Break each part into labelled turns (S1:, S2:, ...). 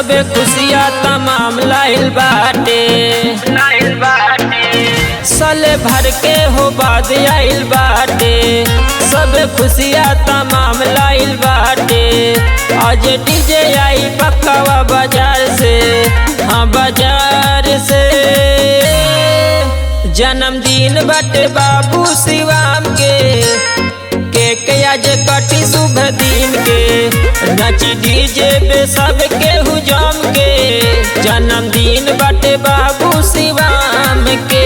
S1: सब खुशियाँ तमाम लाइल बाटे साले भर के हो बाद आइल बाटे। सब खुशियाँ तमाम लाइल बाटे। आज डीजे आई पक्कावा बाजार से, हाँ बाजार से। जन्मदिन बाटे बाबू शिवाम के, केक आज कटी शुभ दिन के। नची डीजे पे सब के हुजाम के, जन्मदिन बाटे बाबू शिवाम के।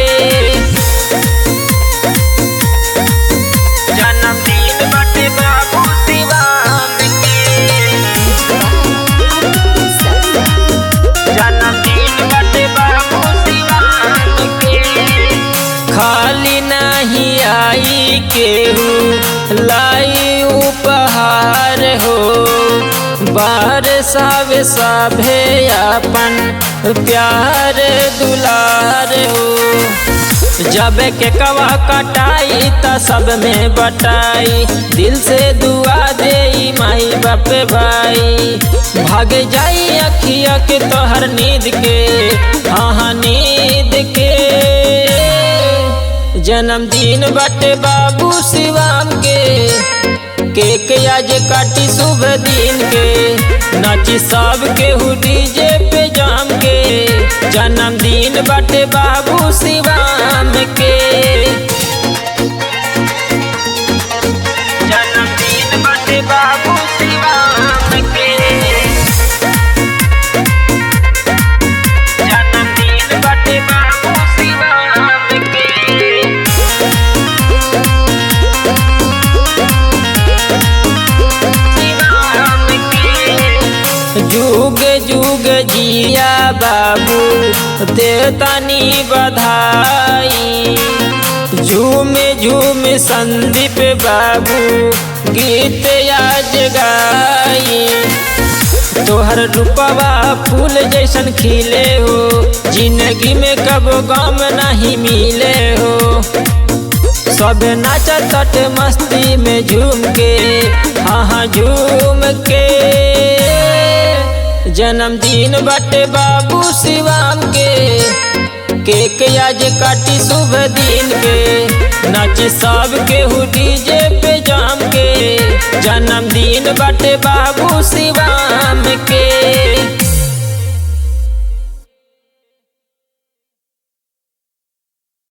S1: जन्मदिन बाटे बाबू शिवाम के, जन्मदिन बाटे बाबू शिवाम के। खाली नहीं आई केहू लाई उपहार हो, बाहर सावे साभे अपन प्यार दुलार हो। जब के कवा कटाई त सब में बटाई, दिल से दुआ दे माई बाप भाई। भाग जाई अखिया के तोहर नींद के, हाँ नींद के। जन्मदिन बाटे बाबू शिवाम के, केक आज काटी शुभ दिन के। नाची सब के हु डीजे पे जाम के, जन्मदिन बाटे बाबू शिवाम के। जन्मदिन बाटे बाबू शिवाम के, जन्मदिन बाटे बाबू शिवाम के। जुग जुग जिया बाबू देतानी बधाई। झूम झूम संदीप बाबू गीत आज गाई। तोहर रूपवा फूल जैसन खिले हो, जिंदगी में कबो गम नहीं मिले हो। सब नाचत मस्ती में झूम के, हाँ झूम के। जन्मदिन बाटे बाबू शिवाम के, केक आज काटी शुभ दिन के। नाचे सब के हु डीजे पे जाम के, जन्मदिन बाटे बाबू शिवाम के।